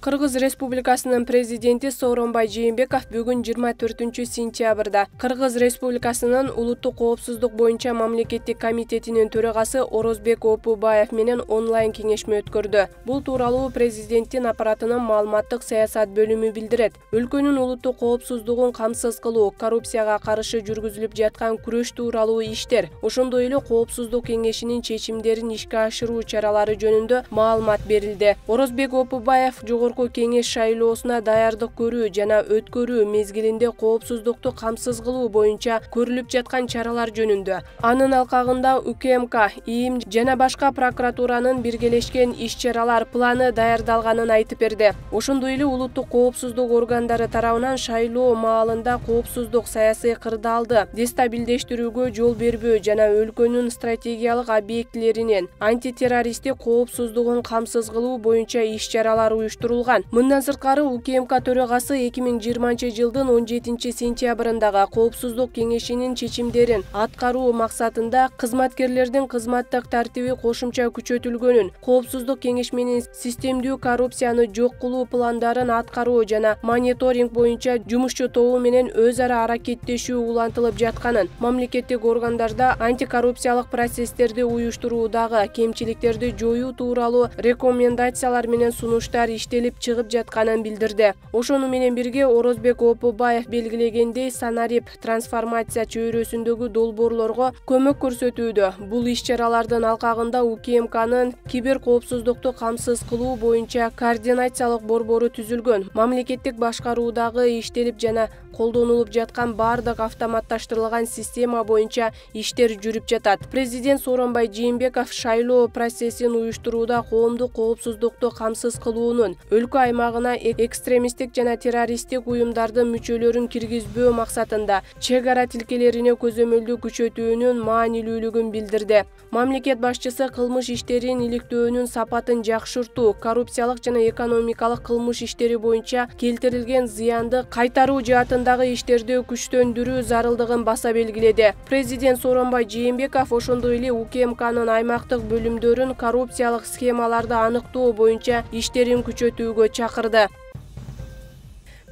Кыргыз Республикасынын президенти Сооронбай Жээнбеков бүгүн 24-сентябрда Кыргыз Республикасынын улуттук коопсуздук боюнча мамлекеттик комитетинин төрагасы Орозбек Опубаев менен онлайн кеңешме өткөрдү. Бул тууралуу президенттин аппаратынын маалыматтык саясат бөлүмү билдирет. Өлкөнүн улуттук коопсуздугун камсыз кылуу, коррупцияга каршы жүргүзүлүп жаткан күрөш тууралуу иштер, ошондой эле коопсуздук кеңешинин чечимдерин ишке ашыруу чаралары жөнүндө маалымат берилди. Орозбек Опубаев кеңеш шайлоосуна даярдык көрүү жана өткөрүү мезгилинде коопсуздукту камсыз кылуу боюнча көрүлүп жаткан чаралар жөнүндө, анын алкагында УКМК, ИИМ жана башка прокуратуранын биргелешкен иш-чаралар планы даярдалганын айтып берди. Ошондой эле улуттук коопсуздук органдары тарабынан шайлоо маалында коопсуздук саясий кырдаалды дестабилдештирүүгө жол бербөө жана өлкөнүн стратегиялык объектилеринин антитеррористтик коопсуздугун камсыз кылуу боюнча иш-чаралар уюштурулган. Мындан сырткары УКМК төрагасы 2020-жылдын 17-сентябрындагы коопсуздук кеңешинин чечимдерин аткаруу максатында кызматкерлердин кызматтык тартиби кошумча күчөтүлгөнүн, коопсуздук кеңеш менен системдүү коррупцияны жок кылуу пландарын аткаруу жана мониторинг боюнча жумушчу тобу менен өз ара аракеттешүү улантылып жатканын, мамлекеттик органдарда антикоррупциялык процесстерди уюштуруудагы кемчиликтерди жоюу тууралуу рекомендациялар менен сунуштар иштелип чыгып жатканын билдирди. Ошону менен бирге Орозбек Опубаев белгилегендей, санарип трансформация чөйрөсүндөгү долбоорлорго көмөк көрсөтүүдө. Бул иш-чаралардын алкагында УКМКнын кибер коопсуздукту камсыз кылуу боюнча координациялык борбору түзүлгөн. Мамлекеттик башкаруудагы иштелип жана колдонулуп жаткан бардык автоматташтырылган система боюнча иштер жүрүп жатат. Президент Сооронбай Жээнбеков шайлоо процессин уюштурууда коомдук коопсуздукту камсыз кылуунун, өлкө аймагына экстремисттик жана террористтик уюмдардын мүчөлөрүн киргизбөө максатында чек ара тилкелерине көзөмөлдү күчөтүүнүн маанилүүлүгүн билдирди. Мамлекет башчысы кылмыш иштерин иликтөөнүн сапатын жакшыртуу, коррупциялык жана экономикалык кылмыш иштери боюнча келтирилген зыянды кайтаруу жаатындагы иштерди күчтөндүрүү зарылдыгын баса белгиледи. Президент Сооронбай Жээнбеков ошондой эле УКМКнын аймактык бөлүмдөрүн коррупциялык схемаларды аныктоо боюнча иштерин күчөтүүгө чакырды.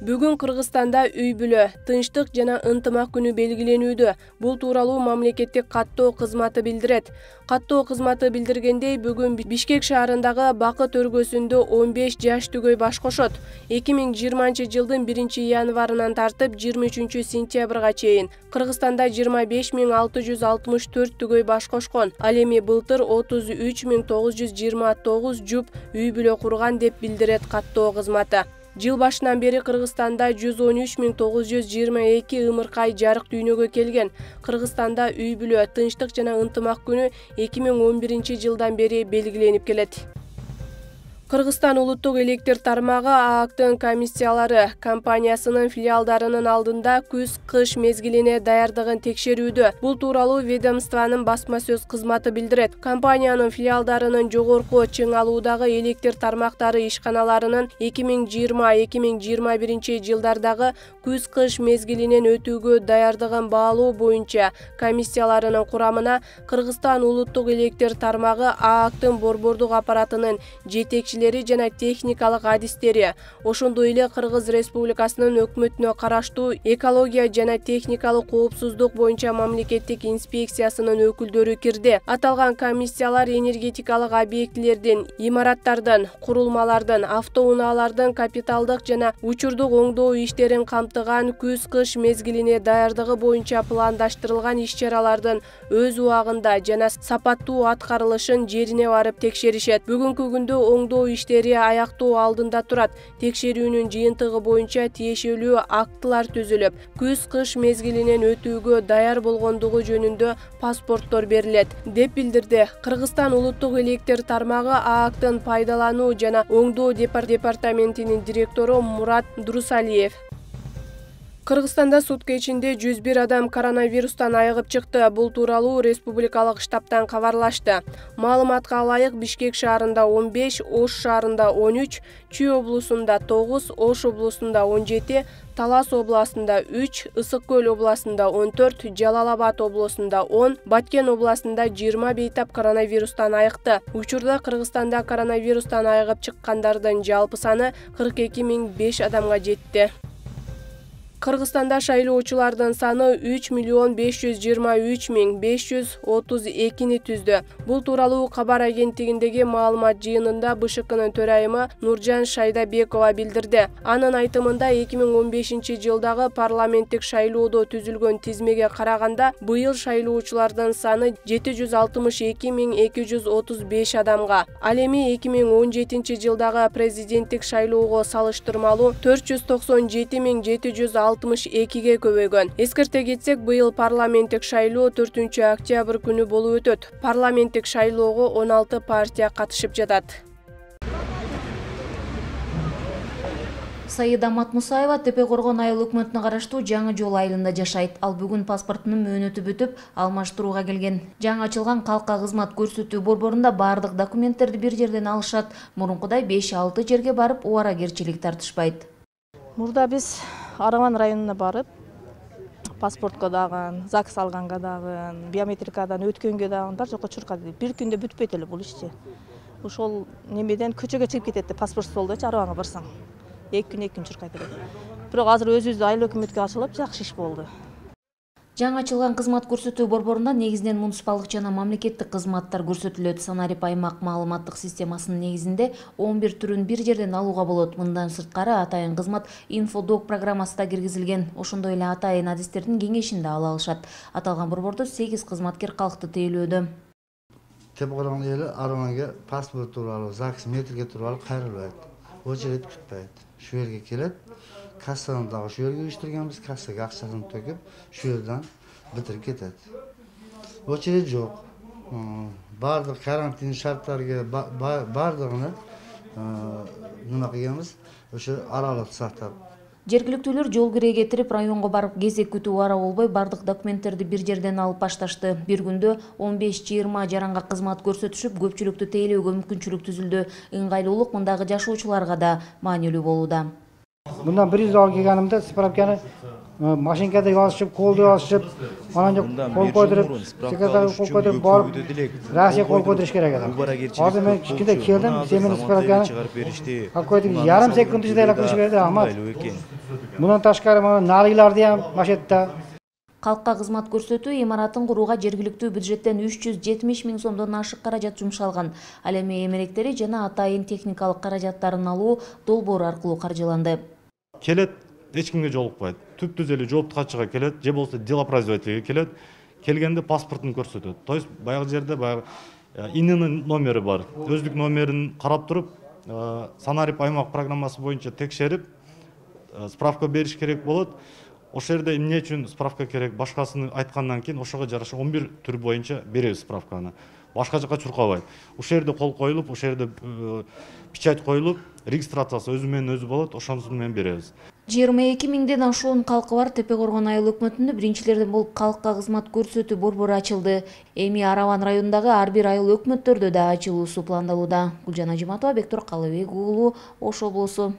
Бүгүн Кыргызстанда үй-бүлө, тынчтык жана ынтымак күнү белгиленүүдө. Бул тууралуу мамлекеттик каттоо кызматы билдирет. Каттоо кызматы билдиргендей, бүгүн Бишкек шаарындагы Бакыт өргөсүндө 15 жаш түгөй баш кошот. 2020-жылдын 1-январынан тартып 23-сентябрга чейин Кыргызстанда 25664 түгөй баш кошкон. Ал эми былтыр 33929 жуп үй-бүлө курган деп билдирет каттоо кызматы. Жыл башынан бери Кыргызстанда 113922 ымыркай жарык дүйнөгө келген. Кыргызстанда үй-бүлө, тынчтык жана ынтымак күнү 2011-жылдан бери белгиленип келет. Кыргызстан улуттук электр тармагы ААКтын комиссиялары компаниясынын филиалдарынын алдында күз-кыш мезгилине даярдыгын текшерүүдө. Бул тууралуу ведомствонун басма сөз кызматы билдирет. Компаниянын филиалдарынын жогорку чыңалуудагы электр тармактары ишканаларынын 2020-2021 жылдардагы күз-кыш мезгилинен өтүүгө даярдыгын баалоо боюнча комиссияларынын курамына Кыргызстан улуттук электр тармагы ААКтын борбордук аппаратынын жетекчилери жана техникалык адистери, ошондой эле Кыргыз Республикасынын өкмөтүнө караштуу экология жана техникалык коопсуздук боюнча мамлекеттик инспекциясынын өкүлдөрү кирди. Аталган комиссиялар энергетикалык объектилердин, имараттардын, курулмалардын, автоунаалардын капиталдык жана учурдук оңдоо иштерин камтыган күз-кыш мезгилине даярдыгы боюнча пландаштырылган иш-чаралардын өз убагында жана сапаттуу аткарылышын жерине барып текшеришет. Бүгүнкү күндө оңдоо иштери аяктоо алдында турат. Текшерүүнүн жыйынтыгы боюнча тиешелүү актылар түзүлүп, күз-кыш мезгилинен өтүүгө даяр болгондугу жөнүндө паспорттор берилет, деп билдирди Кыргызстан улуттук электр тармагы ААКтын пайдалануу жана оңдоо департаментинин директору Мурат Дурусалиев. Кыргызстанда сутка ичинде 101 адам коронавирустан айыгып чыкты. Бул тууралуу республикалык штабтан кабарлашты. Маалыматка ылайык Бишкек шаарында 15, Ош шаарында 13, Чүй облусунда 9, Ош облусунда 17, Талас областында 3, Ысык көл областында 14, Жалал-Абад областында 10, Баткен областында 20 бейтап коронавирустан айыкты. Учурда Кыргызстанда коронавирустан айыгып чыккандардын жалпы саны 42.005 адамга жетти. Кыргызстанда шайлоочулардын саны 3.523.532 түздү. Бул тууралуу кабар агенттигиндеги маалымат жыйынында БШКнын төрайымы Нуржан Шайдабекова билдирди. Анын айтымында 2015 жылдагы парламенттик шайлоодо түзүлгөн тизмеге караганда быйыл шайлоочулардын саны 762.235 адамга. Ал эми 2017 жылдагы президенттик шайлоого салыштырмалуу 497.762-ге көбөйгөн. Эскерте кетсек, быйыл парламенттик шайлоо 4-октябрь күнү болуп өтөт. Парламенттик шайлоого 16 партия катышып жатат. Саида Матмусаева Тепе-Коргон айыл өкмөтүнө караштуу Жаңы Жол айылында жашайт. Ал бүгүн паспортунун мөөнөтү бүтүп, алмаштырууга келген. Жаңы ачылган калкка кызмат көрсөтүү борборунда баардык документтерди бир жерден алышат. Мурункудай 5-6 жерге барып убаракерчилик тартышпайт. Мурда биз Араван районуна барып, паспортко дагы, ЗАГС алганга дагы, биометрикадан өткөнгө дагы бар жокко чуркады. Бир күндө бүтпөйт эле бул ишчи. Ошол немеден көчөгө чыгып кетет, паспорт столдочу Араванга барсаң. 2 күн чуркайт элек. Бирок азыр өзүбүздү айыл өкмөткө ачылып, жакшы иш болду. Жаңы ачылган кызмат көрсөтүү борборунда негизинен муниципалдык жана мамлекеттик кызматтар көрсөтүлөт. Санарип аймак маалыматтык системасынын негизинде 11 түрүн бир жерден алууга болот. Мындан сырткары атайын кызмат инфодок программасы да киргизилген. Ошондой эле атайын адистердин кеңешин да ала алышат. Аталган борбордо 8 кызматкер калкты тейлөөдө. Тепе-Коргон эли Араванга паспорт тууралуу, ЗАГС, метрге тууралуу кайрылбайт. Очередь күтпөйт. Şu yerге келет, кассадан дагы şu yerге уюштурганбыз, кассага акчасын төкүп, şu yerден битирип кетет. Очередь жок. Бардык карантин шарттарга бардыгына нема кылганбыз, ошо аралыкты сактап. Жергиликтүүлөр жол кире кетирип, районго барып кезек күтүү ара болбой, бардык документтерди бир жерден алып башташты. Бир күндө 15-20 жаранга кызмат көрсөтүшүп, көпчүлүктү тейлөөгө мүмкүнчүлүк түзүлдү. Ыңгайлуулук мындагы жашоочуларга да маанилүү болууда. Мындан 100 ал келганымда справканы машинкада алышып, колду алышып, анан кол койдуруп, секретарь кол койдуруп барып, Россия кол койдуруш керек адам. Азыр мен кичине келдим, сен мени справканы какой-то ярым секунд ичинде эле кылышып берди, Ахмат. Мундан ташкары мына налыйларды ham машетта. Калкка кызмат көрсөтүү имаратын курууга жергиликтүү бюджеттен 370 миң сомдон ашык каражат жумшалган. Ал эми эмеректери жана атайын техникалык каражаттарын алуу долбоор аркылуу каржыланды. Келет, эч кимге жолукпайт. Түп-түз эле жоопту катчыга келет, же болбосо делопроизводительге келет. Келгенде паспортун көрсөтөт. То есть баягы жерде баягы ининин номери бар. Өздүк номерин карап туруп, санарип аймак программасы боюнча текшерип, справка бериш керек болот. Ошол жерде эмне үчүн справка керек, башкасын айткандан кийин ошого жараша 11 түр боюнча беребиз справканы. Башка жака чуркабайт. Ошол жерде кол коюлуп, ошол жерде печать коюлуп, регистрациясы өзү менен өзү болот, ошонусу менен беребиз. 22 миңден ашуун калкы бар Тепе-Коргон айыл өкмөтүндө биринчилерден болуп калкка кызмат көрсөтүү борбору ачылды. Эми Араван районундагы ар бир айыл өкмөттөрдө да ачылуусу пландалууда. Гүлжан Ажиматова, Бектур Калыбек уулу, Ош облусу.